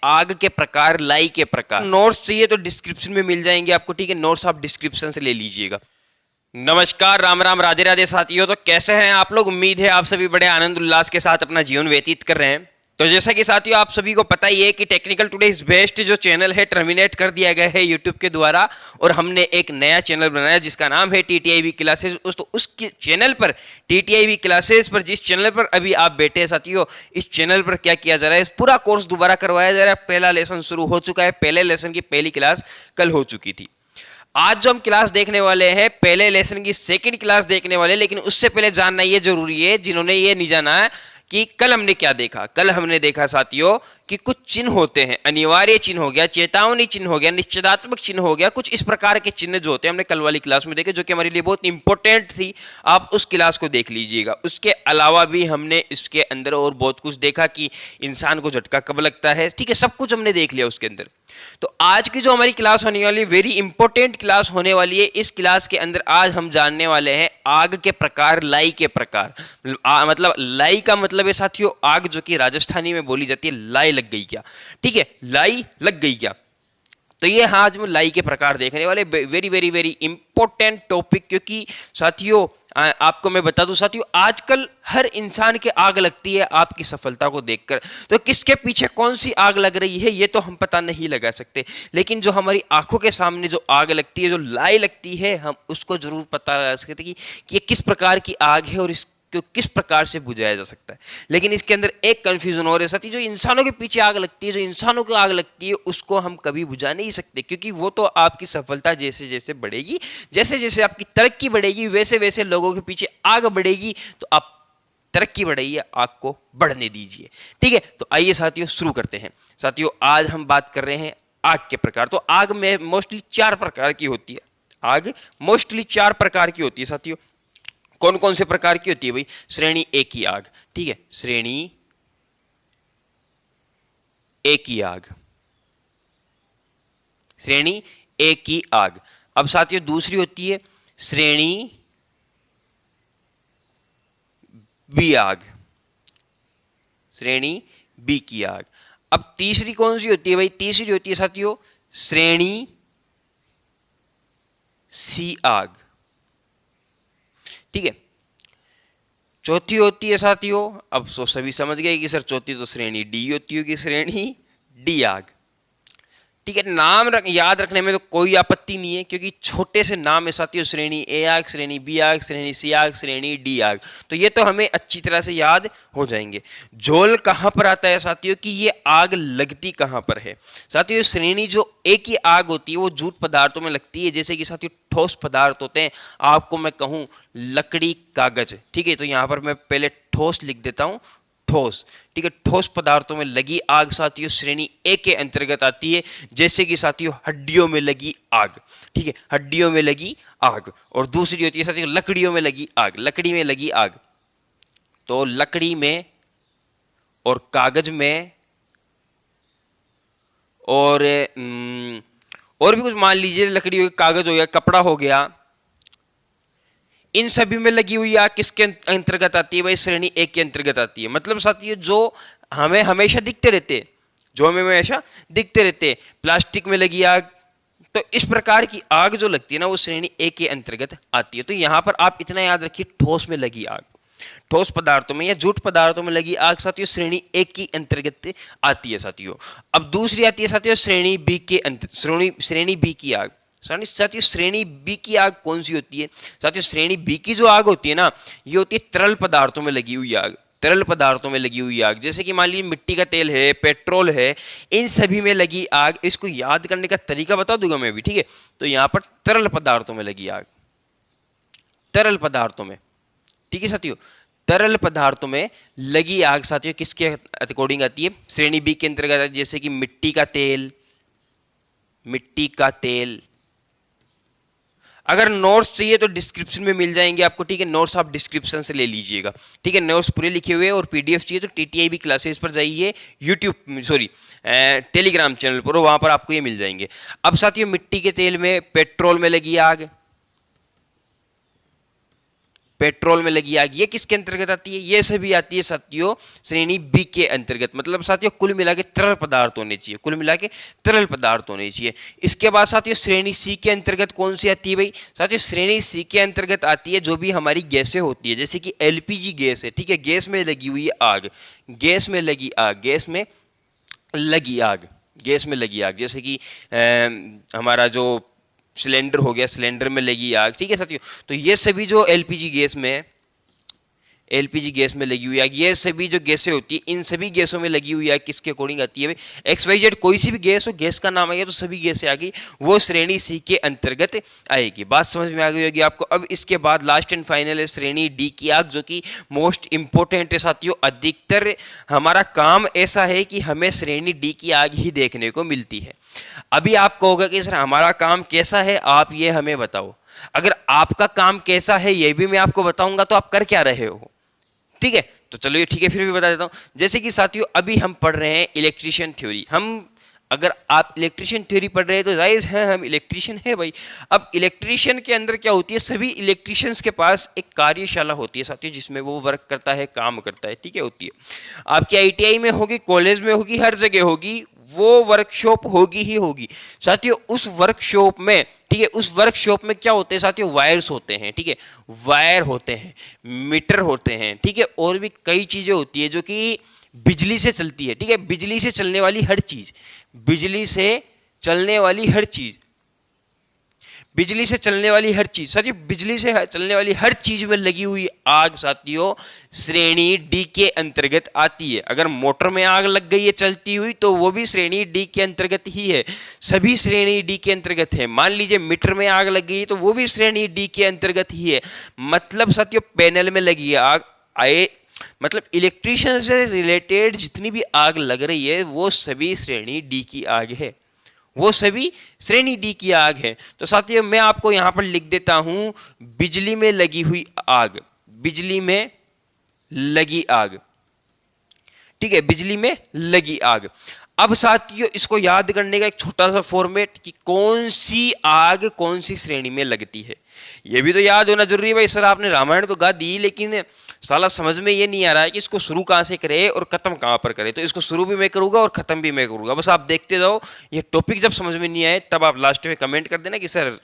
आग के प्रकार, लाई के प्रकार। नोट्स चाहिए तो डिस्क्रिप्शन में मिल जाएंगे आपको, ठीक है, नोट्स आप डिस्क्रिप्शन से ले लीजिएगा। नमस्कार, राम राम, राधे राधे साथियों। तो कैसे हैं आप लोग? उम्मीद है आप सभी बड़े आनंद उल्लास के साथ अपना जीवन व्यतीत कर रहे हैं। तो जैसा कि साथियों आप सभी को पता ही है कि टेक्निकल टुडे इज बेस्ट जो चैनल है टर्मिनेट कर दिया गया है यूट्यूब के द्वारा, और हमने एक नया चैनल बनाया जिसका नाम है टीटीआईबी क्लासेस। उस चैनल पर, टीटीआईबी क्लासेस पर, जिस चैनल पर अभी आप बैठे हैं साथियों, इस चैनल पर क्या किया जा रहा है, पूरा कोर्स दोबारा करवाया जा रहा है। पहला लेसन शुरू हो चुका है, पहले लेसन की पहली क्लास कल हो चुकी थी। आज जो हम क्लास देखने वाले हैं, पहले लेसन की सेकंड क्लास देखने वाले, लेकिन उससे पहले जानना ये जरूरी है जिन्होंने ये नहीं जाना है कि कल हमने क्या देखा। कल हमने देखा साथियों कि कुछ चिन्ह होते हैं, अनिवार्य चिन्ह हो गया, चेतावनी चिन्ह हो गया, निश्चयात्मक चिन्ह हो गया, कुछ इस प्रकार के चिन्ह जो होते हैं हमने कल वाली क्लास में देखे, जो कि हमारे लिए बहुत इंपॉर्टेंट थी। आप उस क्लास को देख लीजिएगा। उसके अलावा भी हमने इसके अंदर और बहुत कुछ देखा कि इंसान को झटका कब लगता है, ठीक है, सब कुछ हमने देख लिया उसके अंदर। तो आज की जो हमारी क्लास होने वाली, वेरी इंपॉर्टेंट क्लास होने वाली है। इस क्लास के अंदर आज हम जानने वाले हैं आग के प्रकार, लाई के प्रकार। मतलब लाई का मतलब है साथियों आग, जो कि राजस्थानी में बोली जाती है। लाई लग गई क्या, ठीक है, लाई लग गई क्या। तो ये हाँ, आज हम लाई के प्रकार देखने वाले, very very very important topic. क्योंकि साथियों आपको मैं बता दूं साथियों, आजकल हर इंसान के आग लगती है आपकी सफलता को देखकर। तो किसके पीछे कौन सी आग लग रही है ये तो हम पता नहीं लगा सकते, लेकिन जो हमारी आंखों के सामने जो आग लगती है, जो लाई लगती है, हम उसको जरूर पता लगा सकते कि ये किस प्रकार की आग है और इसको किस प्रकार से बुझाया जा सकता है। लेकिन इसके अंदर एक कंफ्यूजन और है साथी, जो इंसानों के पीछे आग लगती है, जो इंसानों को आग लगती है, उसको हम कभी बुझा नहीं सकते, क्योंकि वो तो आपकी सफलता जैसे जैसे बढ़ेगी, जैसे जैसे आपकी तरक्की बढ़ेगी, वैसे वैसे लोगों के पीछे आग बढ़ेगी। तो आप तरक्की बढ़ाइए, आग को बढ़ने दीजिए, ठीक है। तो आइए साथियों शुरू करते हैं। साथियों आज हम बात कर रहे हैं आग के प्रकार। तो आग में मोस्टली 4 प्रकार की होती है। आग मोस्टली 4 प्रकार की होती है साथियों। कौन कौन से प्रकार की होती है भाई? श्रेणी ए की आग, ठीक है, श्रेणी ए की आग, श्रेणी ए की आग। अब साथियों दूसरी होती है श्रेणी बी आग, श्रेणी बी की आग। अब तीसरी कौन सी होती है भाई? तीसरी होती है साथियों श्रेणी सी आग, ठीक है। चौथी होती है साथियों, अब तो सभी समझ गए कि सर चौथी तो श्रेणी डी होती होगी, श्रेणी डी आग, ठीक है। नाम याद रखने में तो कोई आपत्ति नहीं है, क्योंकि छोटे से नाम है साथियों, श्रेणी ए आग, श्रेणी बी आग, श्रेणी सी आग, श्रेणी डी आग। तो ये तो हमें अच्छी तरह से याद हो जाएंगे। झोल कहां पर आता है साथियों कि ये आग लगती कहां पर है। साथियों श्रेणी जो ए की आग होती है वो जूट पदार्थों में लगती है, जैसे कि साथियों ठोस पदार्थ होते हैं। आपको मैं कहूं लकड़ी, कागज, ठीक है। तो यहां पर मैं पहले ठोस लिख देता हूं, ठोस, ठीक है। ठोस पदार्थों में लगी आग साथियों श्रेणी ए के अंतर्गत आती है, जैसे कि साथियों हड्डियों में लगी आग, ठीक है, हड्डियों में लगी आग। और दूसरी होती है साथियों लकड़ियों में लगी आग, लकड़ी में लगी आग। तो लकड़ी में और कागज में और भी कुछ मान लीजिए, लकड़ी हो गई, कागज हो गया, कपड़ा हो गया, इन सभी में लगी हुई आग किसके अंतर्गत आती है भाई? श्रेणी ए के अंतर्गत आती है। मतलब साथियों जो हमें हमेशा दिखते रहते, जो हमें हमेशा दिखते रहते, प्लास्टिक में लगी आग, तो इस प्रकार की आग जो लगती है ना वो श्रेणी ए के अंतर्गत आती है। तो यहां पर आप इतना याद रखिए, ठोस में लगी आग, ठोस पदार्थों में या जूट पदार्थों में लगी आग साथियों श्रेणी ए की अंतर्गत आती है साथियों। अब दूसरी आती है साथियों श्रेणी बी के श्रेणी बी की आग। साथियों श्रेणी बी की आग कौन सी होती है? साथियों श्रेणी बी की जो आग होती है ना, ये होती है तरल पदार्थों में लगी हुई आग, तरल पदार्थों में लगी हुई आग। जैसे कि मान लीजिए मिट्टी का तेल है, पेट्रोल है, इन सभी में लगी आग। इसको याद करने का तरीका बता दूंगा मैं भी, ठीक है। तो यहां पर तरल पदार्थों में लगी आग, तरल पदार्थों में, ठीक है साथियों, तरल पदार्थों में लगी आग साथियों किसके अकॉर्डिंग आती है? श्रेणी बी के अंतर्गत आती है। जैसे कि मिट्टी का तेल, मिट्टी का तेल। अगर नोट्स चाहिए तो डिस्क्रिप्शन में मिल जाएंगे आपको, ठीक है, नोट्स आप डिस्क्रिप्शन से ले लीजिएगा, ठीक है। नोट्स पूरे लिखे हुए और पीडीएफ चाहिए तो टीटीआईबी क्लासेस पर जाइए, टेलीग्राम चैनल पर, वहां पर आपको ये मिल जाएंगे। अब साथियों मिट्टी के तेल में, पेट्रोल में लगी आग, पेट्रोल में लगी आग, ये किसके अंतर्गत आती है? ये सभी आती है साथियों श्रेणी बी के अंतर्गत। मतलब साथियों कुल मिला के तरल पदार्थ होने चाहिए, कुल मिला के तरल पदार्थ होने चाहिए। इसके बाद साथियों श्रेणी सी के अंतर्गत कौन सी आती है भाई? साथियों श्रेणी सी के अंतर्गत आती है जो भी हमारी गैसें होती है, जैसे कि एलपीजी गैस है, ठीक है, गैस में लगी हुई आग, गैस में लगी आग, गैस में लगी आग, गैस में लगी आग, जैसे कि हमारा जो सिलेंडर हो गया, सिलेंडर में लगी आग, ठीक है साथियों। तो ये सभी जो एलपीजी गैस में, एलपीजी गैस में लगी हुई आग, ये सभी जो गैसें होती है, इन सभी गैसों में लगी हुई आग किसके अकॉर्डिंग आती है भाई? एक्स वाई जेड कोई सी भी गैस हो, गैस का नाम आ गया तो सभी गैसें आ गई, वो श्रेणी सी के अंतर्गत आएगी। बात समझ में आ गई होगी आपको। अब इसके बाद लास्ट एंड फाइनल है श्रेणी डी की आग, जो कि मोस्ट इंपोर्टेंट है साथियों। अधिकतर हमारा काम ऐसा है कि हमें श्रेणी डी की आग ही देखने को मिलती है। अभी आप कहोगे कि सर हमारा काम कैसा है, आप ये हमें बताओ। अगर आपका काम कैसा है ये भी मैं आपको बताऊंगा तो आप कर क्या रहे हो, ठीक है? तो चलो ये ठीक है, फिर भी बता देता हूं। जैसे कि साथियों अभी हम पढ़ रहे हैं इलेक्ट्रिशियन थ्योरी। हम अगर आप इलेक्ट्रिशियन थ्योरी पढ़ रहे हैं तो जायज़ है हम इलेक्ट्रिशियन है भाई। अब इलेक्ट्रिशियन के अंदर क्या होती है? सभी इलेक्ट्रिशियंस के पास एक कार्यशाला होती है साथियों, जिसमें वो वर्क करता है, काम करता है, ठीक है, होती है। आपकी आईटीआई में होगी, कॉलेज में होगी, हर जगह होगी, वो वर्कशॉप होगी ही होगी साथियों। उस वर्कशॉप में, ठीक है, उस वर्कशॉप में क्या होते हैं साथियों? वायर्स होते हैं, ठीक है, वायर होते हैं, मीटर होते हैं, ठीक है, और भी कई चीजें होती है जो कि बिजली से चलती है, ठीक है, बिजली से चलने वाली हर चीज, बिजली से चलने वाली हर चीज, बिजली से चलने वाली हर चीज साथियों, बिजली से चलने वाली हर चीज में लगी हुई आग साथियों श्रेणी डी के अंतर्गत आती है। अगर मोटर में आग लग गई है चलती हुई तो वो भी श्रेणी डी के अंतर्गत ही है, सभी श्रेणी डी के अंतर्गत है। मान लीजिए मीटर में आग लग गई है तो वो भी श्रेणी डी के अंतर्गत ही है। मतलब साथियों पैनल में लगी आग आए, मतलब इलेक्ट्रिशियन से रिलेटेड जितनी भी आग लग रही है वो सभी श्रेणी डी की आग है, वो सभी श्रेणी डी की आग है। तो साथियों मैं आपको यहां पर लिख देता हूं बिजली में लगी हुई आग, बिजली में लगी आग, ठीक है, बिजली में लगी आग। अब साथियों इसको याद करने का एक छोटा सा फॉर्मेट कि कौन सी आग कौन सी श्रेणी में लगती है, ये भी तो याद होना जरूरी है भाई। सर आपने रामायण तो गा दी लेकिन साला समझ में ये नहीं आ रहा है कि इसको शुरू कहां से करे और खत्म कहां पर करे। तो इसको शुरू भी मैं करूंगा और खत्म भी मैं करूंगा, बस आप देखते जाओ। ये टॉपिक जब समझ में नहीं आए तब आप लास्ट में कमेंट कर देना कि सर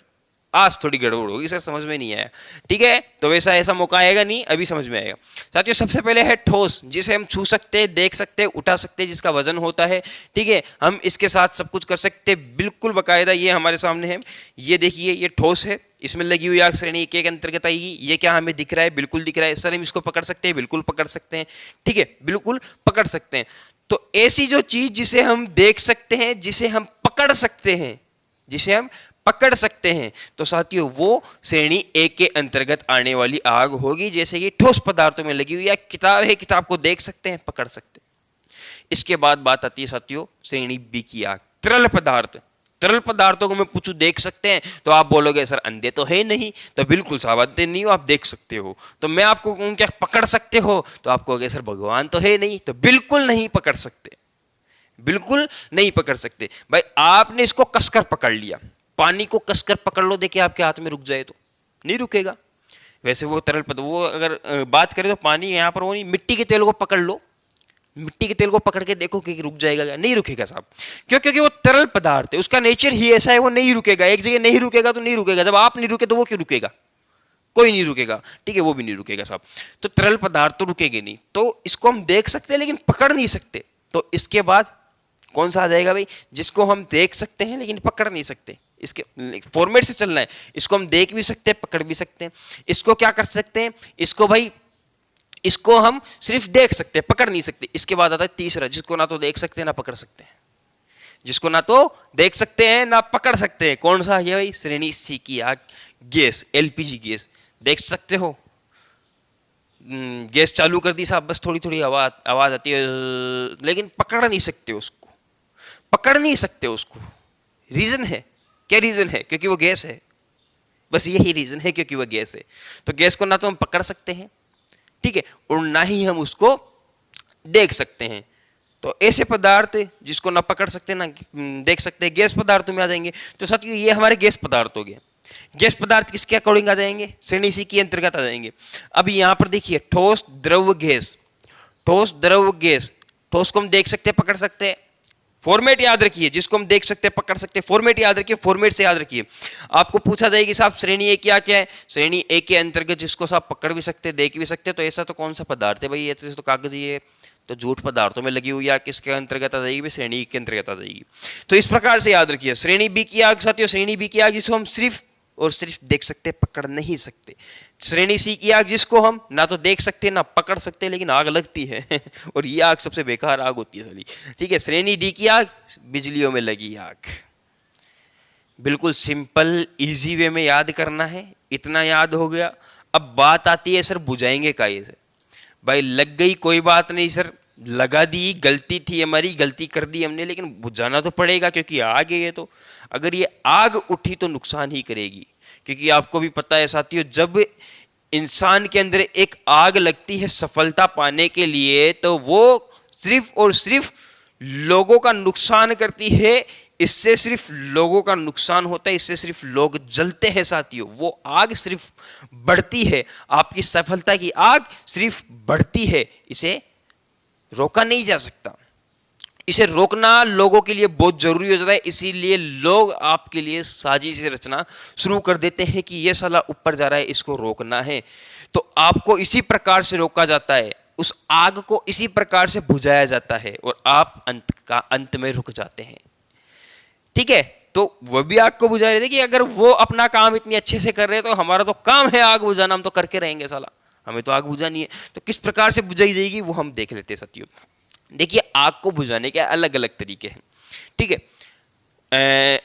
आज थोड़ी गड़बड़ होगी, सर समझ में नहीं आया, ठीक है। तो वैसा ऐसा मौका आएगा नहीं, अभी समझ में आएगा। साथियों सबसे पहले है ठोस, जिसे हम छू सकते हैं, देख सकते हैं, उठा सकते हैं, जिसका वजन होता है, ठीक है, हम इसके साथ सब कुछ कर सकते हैं बिल्कुल बाकायदा। ये हमारे सामने है, ये देखिए ये ठोस है, इसमें लगी हुई आग श्रेणी के अंतर्गत आएगी। ये क्या हमें दिख रहा है? बिल्कुल दिख रहा है। सर हम इसको पकड़ सकते हैं? बिल्कुल पकड़ सकते हैं, ठीक है, बिल्कुल पकड़ सकते हैं। तो ऐसी जो चीज जिसे हम देख सकते हैं, जिसे हम पकड़ सकते हैं, जिसे हम पकड़ सकते हैं, तो साथियों वो श्रेणी ए के अंतर्गत आने वाली आग होगी। जैसे कि ठोस पदार्थों में लगी हुई है, किताब है, किताब को देख सकते हैं, पकड़ सकते हैं। इसके बाद बात आती है साथियों श्रेणी बी की आग, तरल पदार्थ। तरल पदार्थों को मैं पूछूं देख सकते हैं तो आप बोलोगे सर अंधे तो है नहीं, तो बिल्कुल साहब अंधे नहीं हो, आप देख सकते हो। तो मैं आपको कहूं क्या पकड़ सकते हो, तो आप कहोगे सर भगवान तो है नहीं, तो बिल्कुल नहीं पकड़ सकते, बिल्कुल नहीं पकड़ सकते भाई। आपने इसको कसकर पकड़ लिया, पानी को कसकर पकड़ लो, देखिए आपके हाथ में रुक जाए तो नहीं रुकेगा। वैसे वो तरल पदार्थ, वो अगर बात करें तो पानी यहाँ पर वो नहीं, मिट्टी के तेल को पकड़ लो, मिट्टी के तेल को पकड़ के देखो कि रुक जाएगा क्या? नहीं रुकेगा साहब। क्यों? क्योंकि वो तरल पदार्थ है, उसका नेचर ही ऐसा है, वो नहीं रुकेगा। एक जगह नहीं रुकेगा तो नहीं रुकेगा, जब आप नहीं रुके तो वो क्यों रुकेगा? कोई नहीं रुकेगा, ठीक है, वो भी नहीं रुकेगा साहब। तो तरल पदार्थ तो रुकेंगे नहीं, तो इसको हम देख सकते हैं लेकिन पकड़ नहीं सकते। तो इसके बाद कौन सा आ जाएगा भाई? जिसको हम देख सकते हैं लेकिन पकड़ नहीं सकते। इसके फॉर्मेट से चलना है, इसको हम देख भी सकते हैं, पकड़ भी सकते हैं। इसको क्या कर सकते हैं? इसको भाई, इसको हम सिर्फ देख सकते हैं, पकड़ नहीं सकते। इसके बाद आता है तीसरा, जिसको ना तो देख सकते हैं ना पकड़ सकते हैं, जिसको ना तो देख सकते हैं ना पकड़ सकते हैं। कौन सा है भाई? श्रेणी सी की आग, गैस, एलपीजी गैस। देख सकते हो, गैस चालू कर दी साहब, बस थोड़ी थोड़ी आवाज आती है, लेकिन पकड़ नहीं सकते उसको, पकड़ नहीं सकते उसको। रीजन है क्या? रीजन है क्योंकि वो गैस है, बस यही रीजन है, क्योंकि वो गैस है। तो गैस को ना तो हम पकड़ सकते हैं, ठीक है, और ना ही हम उसको देख सकते हैं। तो ऐसे पदार्थ जिसको ना पकड़ सकते ना देख सकते, गैस पदार्थों में आ जाएंगे। तो साथियों ये हमारे गैस पदार्थ हो गए। गैस पदार्थ किसके अकॉर्डिंग आ जाएंगे? श्रेणी सी के अंतर्गत आ जाएंगे। अब यहां पर देखिए ठोस द्रव गैस, ठोस द्रव गैस, ठोस को हम देख सकते हैं, पकड़ सकते हैं, फॉर्मेट याद रखिए, जिसको हम देख सकते हैं पकड़ सकते हैं, फॉर्मेट याद रखिए, फॉर्मेट से याद रखिए। आपको पूछा जाएगा कि साहब श्रेणी ए क्या क्या है? श्रेणी ए के अंतर्गत जिसको साहब पकड़ भी सकते हैं, देख भी सकते हैं, तो ऐसा तो कौन सा पदार्थ है भाई? ये तो कागज, ये तो झूठ पदार्थों में लगी हुई आग किसके अंतर्गत आ जाएगी? श्रेणी के अंतर्गत आ जाएगी। तो इस प्रकार से याद रखिए, श्रेणी बी की आग साथियों, श्रेणी बी की आग जिसको हम सिर्फ और सिर्फ देख सकते, पकड़ नहीं सकते। श्रेणी सी की आग जिसको हम ना तो देख सकते ना पकड़ सकते, लेकिन आग लगती है और ये आग सबसे बेकार आग होती है साली, ठीक है। श्रेणी डी की आग, बिजलियों में लगी आग। बिल्कुल सिंपल इजी वे में याद करना है, इतना याद हो गया। अब बात आती है सर बुझाएंगे काहे से? भाई लग गई कोई बात नहीं सर, लगा दी, गलती थी हमारी, गलती कर दी हमने, लेकिन बुझाना तो पड़ेगा क्योंकि आग है ये। तो अगर ये आग उठी तो नुकसान ही करेगी, क्योंकि आपको भी पता है साथियों, जब इंसान के अंदर एक आग लगती है सफलता पाने के लिए, तो वो सिर्फ और सिर्फ लोगों का नुकसान करती है। इससे सिर्फ लोगों का नुकसान होता है, इससे सिर्फ लोग जलते हैं साथियों। वो आग सिर्फ बढ़ती है, आपकी सफलता की आग सिर्फ बढ़ती है, इसे रोका नहीं जा सकता। इसे रोकना लोगों के लिए बहुत जरूरी हो जाता है, इसीलिए लोग आपके लिए साजिश रचना शुरू कर देते हैं कि यह साला ऊपर जा रहा है, इसको रोकना है। तो आपको इसी प्रकार से रोका जाता है, उस आग को इसी प्रकार से बुझाया जाता है और आप अंत में रुक जाते हैं, ठीक है। तो वो भी आग को बुझा रहे थे कि अगर वो अपना काम इतनी अच्छे से कर रहे हैं तो हमारा तो काम है आग बुझाना, हम तो करके रहेंगे साला, हमें तो आग बुझानी है। तो किस प्रकार से बुझाई जाएगी वो हम देख लेते हैं साथियों। देखिए आग को बुझाने के अलग अलग तरीके हैं, ठीक है।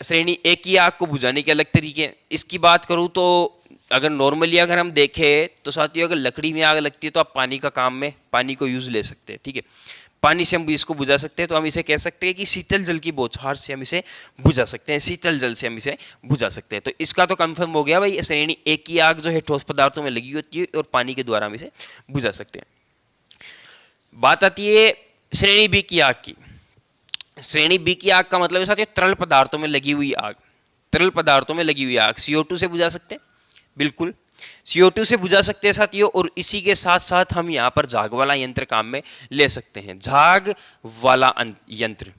श्रेणी ए की आग को बुझाने के अलग तरीके हैं। इसकी बात करूं तो अगर नॉर्मली अगर हम देखें तो साथियों, अगर लकड़ी में आग लगती है तो आप पानी का काम में पानी को यूज ले सकते हैं, ठीक है। पानी से हम इसको बुझा सकते हैं, तो हम इसे कह सकते हैं कि शीतल जल की बौछार से हम इसे बुझा सकते हैं, शीतल जल से हम इसे बुझा सकते हैं। तो इसका तो कंफर्म हो गया भाई, श्रेणी ए की आग जो है ठोस पदार्थों में लगी होती है और पानी के द्वारा हम इसे बुझा सकते हैं। बात आती है श्रेणी बी की आग की। श्रेणी बी की आग का मतलब है साथियों तरल पदार्थों में लगी हुई आग, तरल पदार्थों में लगी हुई आग। CO2 से बुझा सकते हैं, बिल्कुल CO2 से बुझा सकते हैं साथियों। और इसी के साथ साथ हम यहाँ पर झाग वाला यंत्र काम में ले सकते हैं, झाग वाला यंत्र,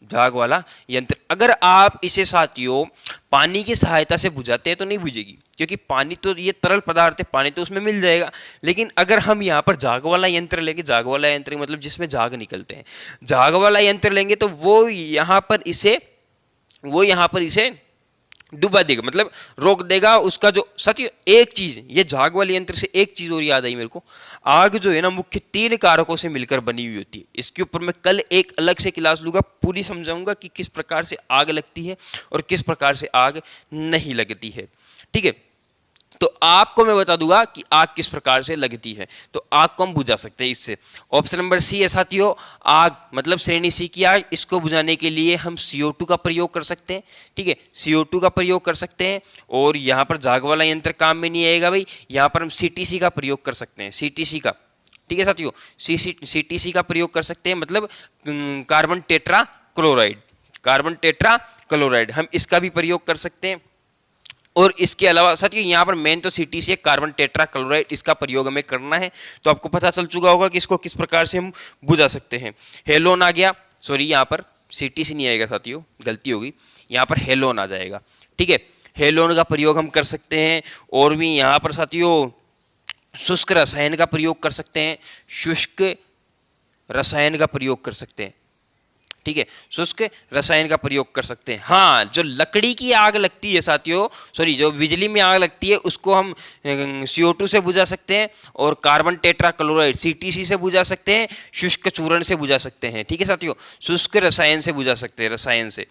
झाग वाला यंत्र। अगर आप इसे साथियों पानी की सहायता से बुझाते हैं तो नहीं बुझेगी, क्योंकि पानी तो ये तरल पदार्थ है, पानी तो उसमें मिल जाएगा। लेकिन अगर हम यहाँ पर झाग वाला यंत्र लेंगे, झाग वाला यंत्र मतलब जिसमें झाग निकलते हैं, झाग वाला यंत्र लेंगे तो वो यहाँ पर इसे डुबा देगा, मतलब रोक देगा उसका जो। साथियों एक चीज, ये झाग वाले यंत्र से एक चीज और याद आई मेरे को, आग जो है ना मुख्य 3 कारकों से मिलकर बनी हुई होती है। इसके ऊपर मैं कल एक अलग से क्लास लूंगा, पूरी समझाऊंगा कि किस प्रकार से आग लगती है और किस प्रकार से आग नहीं लगती है, ठीक है। तो आपको मैं बता दूंगा कि आग किस प्रकार से लगती है, तो आग को हम बुझा सकते हैं इससे। ऑप्शन नंबर सी है साथियों, आग मतलब श्रेणी सी की आग, इसको बुझाने के लिए हम CO2 का प्रयोग कर सकते हैं, ठीक है, CO2 का प्रयोग कर सकते हैं। और यहाँ पर झाग वाला यंत्र काम में नहीं आएगा भाई, यहाँ पर हम CTC का प्रयोग कर सकते हैं, CTC का, ठीक है साथियों, CTC का प्रयोग कर सकते हैं, मतलब carbon tetra chloride, carbon tetra chloride, हम इसका भी प्रयोग कर सकते हैं। और इसके अलावा साथियों यहाँ पर मेन तो CTC है, कार्बन टेट्रा क्लोराइड, इसका प्रयोग हमें करना है। तो आपको पता चल चुका होगा कि इसको किस प्रकार से हम बुझा सकते हैं। हेलोन आ गया, सॉरी यहाँ पर CTC नहीं आएगा साथियों, गलती होगी, यहाँ पर हेलोन आ जाएगा, ठीक है। हेलोन का प्रयोग हम कर सकते हैं। और भी यहाँ पर साथियों शुष्क रसायन का प्रयोग कर सकते हैं, शुष्क रसायन का प्रयोग कर सकते हैं, ठीक है, शुष्क रसायन का प्रयोग कर सकते हैं। हाँ, जो लकड़ी की आग लगती है साथियों, सॉरी जो बिजली में आग लगती है उसको हम CO2 से बुझा सकते हैं और कार्बन टेट्रा क्लोराइड CTC से बुझा सकते हैं, शुष्क चूर्ण से बुझा सकते हैं, ठीक है साथियों। शुष्क रसायन से बुझा सकते हैं, रसायन से,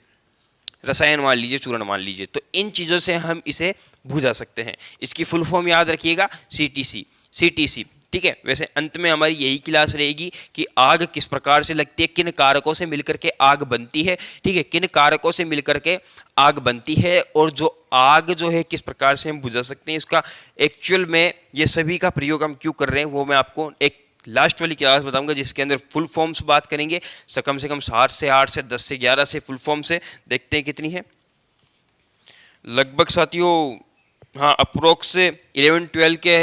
रसायन मान लीजिए, चूर्ण मान लीजिए, तो इन चीज़ों से हम इसे बुझा सकते हैं। इसकी फुल फॉर्म याद रखिएगा, CTC, ठीक है। वैसे अंत में हमारी यही क्लास रहेगी कि आग किस प्रकार से लगती है, किन कारकों से मिलकर के आग बनती है, ठीक है, किन कारकों से मिलकर के आग बनती है, और जो आग जो है किस प्रकार से हम बुझा सकते हैं, इसका एक्चुअल में ये सभी का प्रयोग हम क्यों कर रहे हैं वो मैं आपको एक लास्ट वाली क्लास बताऊंगा, जिसके अंदर फुल फॉर्म्स बात करेंगे। कम से कम 7 से 8 से 10 से 11 से फुल फॉर्म से देखते हैं कितनी है। लगभग साथियों हाँ, अप्रोक्स 11-12 के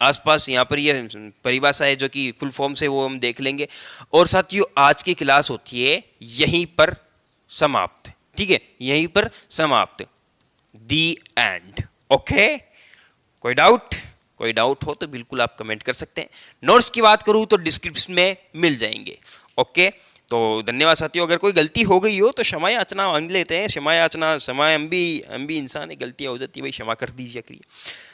आसपास यहाँ पर ये परिभाषा है जो कि फुल फॉर्म से वो हम देख लेंगे। और साथियों आज की क्लास होती है यहीं पर समाप्त, ठीक है, यहीं पर समाप्त, दी एंड। ओके, कोई डाउट हो तो बिल्कुल आप कमेंट कर सकते हैं। नोट्स की बात करूँ तो डिस्क्रिप्शन में मिल जाएंगे। ओके, तो धन्यवाद साथियों। अगर कोई गलती हो गई हो तो क्षमा याचना मांग लेते हैं। क्षमा याचना, समय हम भी इंसान है, गलतियाँ हो जाती है भाई, क्षमा कर दीजिए करिए।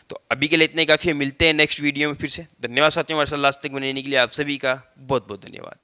तो अभी के लिए इतने काफ़ी है, मिलते हैं नेक्स्ट वीडियो में फिर से। धन्यवाद साथियों, हमारे साथ लास्ट तक बने रहने के लिए आप सभी का बहुत बहुत धन्यवाद।